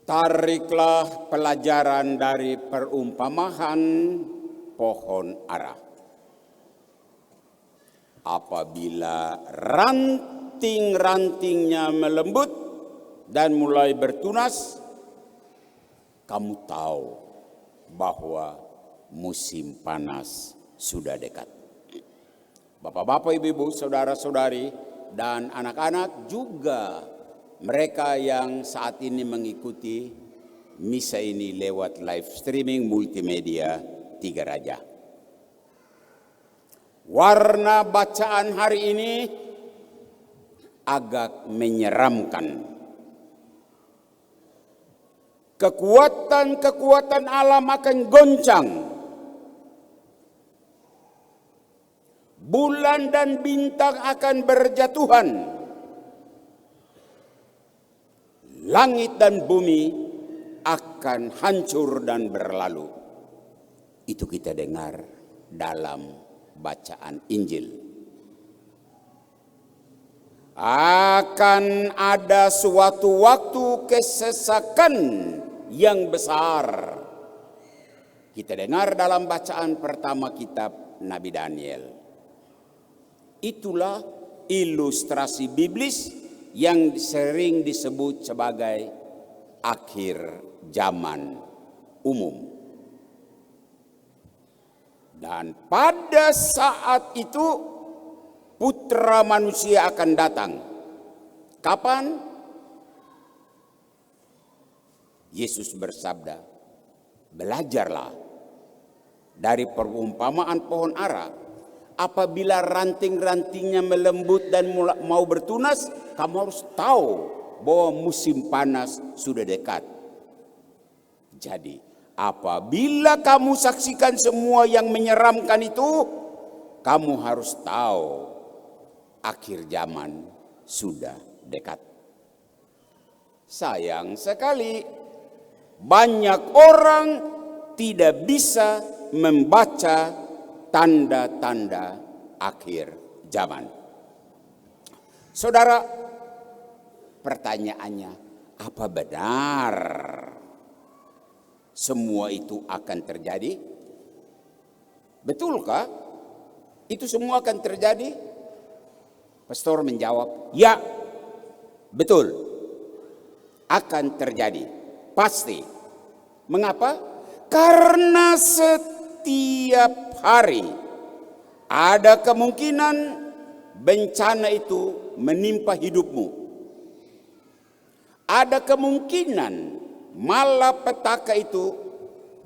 Tariklah pelajaran dari perumpamaan pohon ara. Apabila ranting-rantingnya melembut dan mulai bertunas, kamu tahu bahwa musim panas sudah dekat. Bapak-bapak, ibu-ibu, saudara-saudari, dan anak-anak juga mereka yang saat ini mengikuti misa ini lewat live streaming multimedia Tiga Raja. Warna bacaan hari ini agak menyeramkan. Kekuatan-kekuatan alam akan goncang. Bulan dan bintang akan berjatuhan. Langit dan bumi akan hancur dan berlalu. Itu kita dengar dalam bacaan Injil. Akan ada suatu waktu kesesakan yang besar. Kita dengar dalam bacaan pertama kitab Nabi Daniel. Itulah ilustrasi biblis yang sering disebut sebagai akhir zaman umum. Dan pada saat itu putra manusia akan datang. Kapan? Yesus bersabda, belajarlah dari perumpamaan pohon ara. Apabila ranting-rantingnya melembut dan mau bertunas, kamu harus tahu bahwa musim panas sudah dekat. Jadi, apabila kamu saksikan semua yang menyeramkan itu, kamu harus tahu akhir zaman sudah dekat. Sayang sekali, banyak orang tidak bisa membaca tanda-tanda akhir zaman. Saudara, pertanyaannya, apa benar semua itu akan terjadi? Betulkah itu semua akan terjadi? Pastor menjawab, ya, betul, akan terjadi, pasti. Mengapa? Karena setiap hari ada kemungkinan bencana itu menimpa hidupmu. Ada kemungkinan malapetaka itu,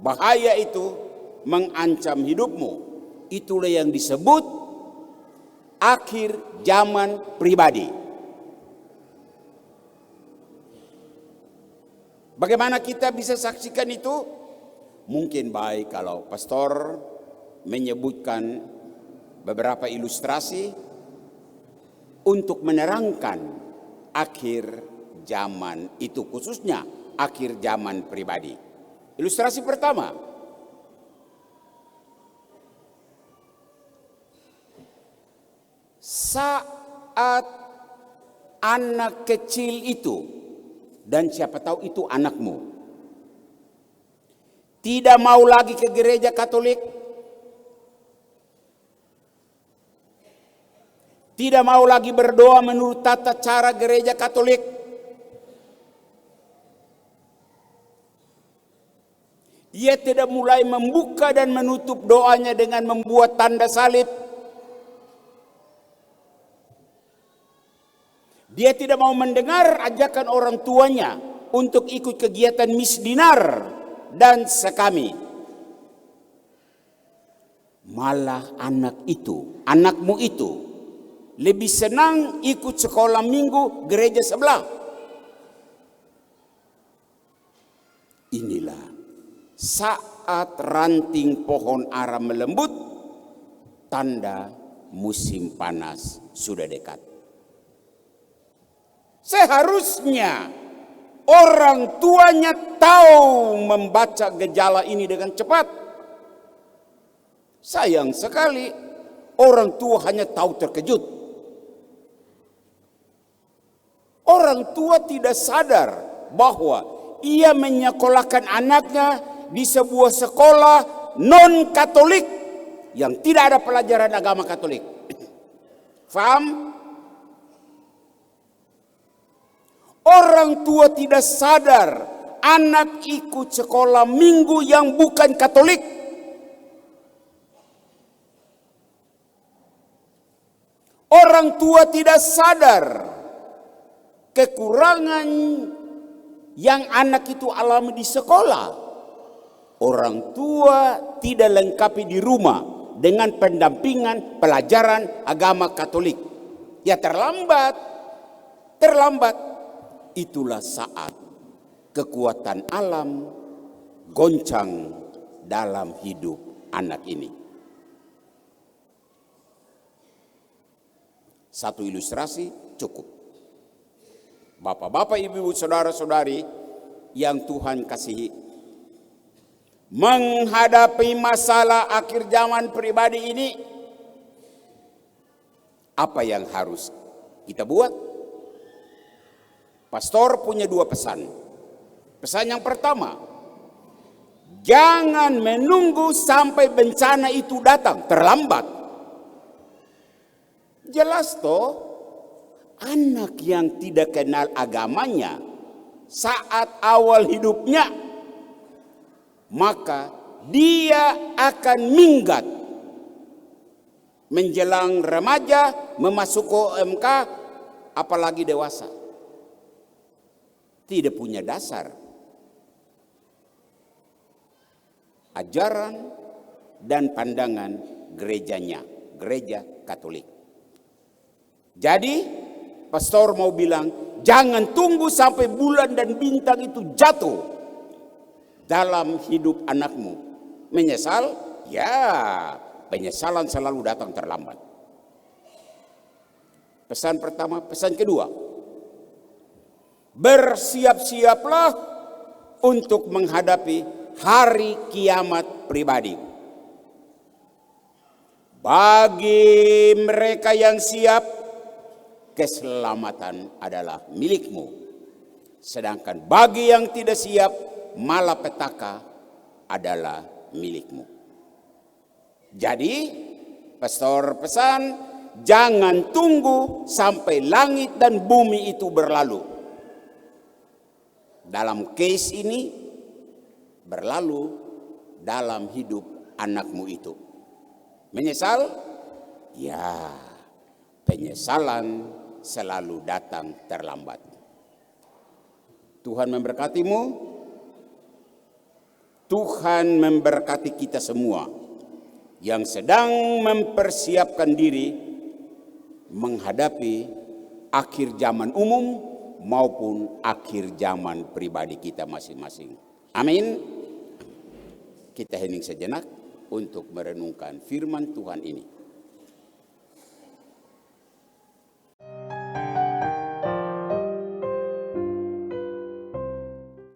bahaya itu mengancam hidupmu. Itulah yang disebut akhir zaman pribadi. Bagaimana kita bisa saksikan itu? Mungkin baik kalau pastor menyebutkan beberapa ilustrasi untuk menerangkan akhir zaman itu, khususnya akhir zaman pribadi. Ilustrasi pertama, saat anak kecil itu, dan siapa tahu itu anakmu, tidak mau lagi ke gereja Katolik, tidak mau lagi berdoa menurut tata cara gereja Katolik, ia tidak mulai membuka dan menutup doanya dengan membuat tanda salib. Dia tidak mau mendengar ajakan orang tuanya untuk ikut kegiatan misdinar dan sekami. Malah anakmu itu lebih senang ikut sekolah minggu gereja sebelah. Inilah saat ranting pohon ara melembut, tanda musim panas sudah dekat. Seharusnya orang tuanya tahu membaca gejala ini dengan cepat. Sayang sekali, orang tua hanya tahu terkejut. Orang tua tidak sadar bahwa ia menyekolahkan anaknya di sebuah sekolah non-Katolik yang tidak ada pelajaran agama Katolik. Faham? Orang tua tidak sadar anak ikut sekolah minggu yang bukan Katolik. Orang tua tidak sadar kekurangan yang anak itu alami di sekolah. Orang tua tidak lengkapi di rumah dengan pendampingan pelajaran agama Katolik. Ya terlambat. Itulah saat kekuatan alam goncang dalam hidup anak ini. Satu ilustrasi cukup. Bapak-bapak, ibu-ibu, saudara-saudari yang Tuhan kasihi, menghadapi masalah akhir zaman pribadi ini, apa yang harus kita buat? Pastor punya dua pesan. Pesan yang pertama, jangan menunggu sampai bencana itu datang, terlambat. Jelas toh, anak yang tidak kenal agamanya saat awal hidupnya, maka dia akan minggat menjelang remaja, memasuki OMK, apalagi dewasa. Tidak punya dasar ajaran dan pandangan gerejanya, gereja Katolik. Jadi pastor mau bilang, jangan tunggu sampai bulan dan bintang itu jatuh dalam hidup anakmu. Menyesal? Ya, penyesalan selalu datang terlambat. Pesan pertama. Pesan kedua, bersiap-siaplah untuk menghadapi hari kiamat pribadi. Bagi mereka yang siap, keselamatan adalah milikmu. Sedangkan bagi yang tidak siap, malapetaka adalah milikmu. Jadi, pastor pesan, jangan tunggu sampai langit dan bumi itu berlalu. Dalam case ini, berlalu dalam hidup anakmu itu. Menyesal? Ya, penyesalan selalu datang terlambat. Tuhan memberkatimu. Tuhan memberkati kita semua yang sedang mempersiapkan diri menghadapi akhir zaman umum maupun akhir zaman pribadi kita masing-masing. Amin. Kita hening sejenak untuk merenungkan firman Tuhan ini.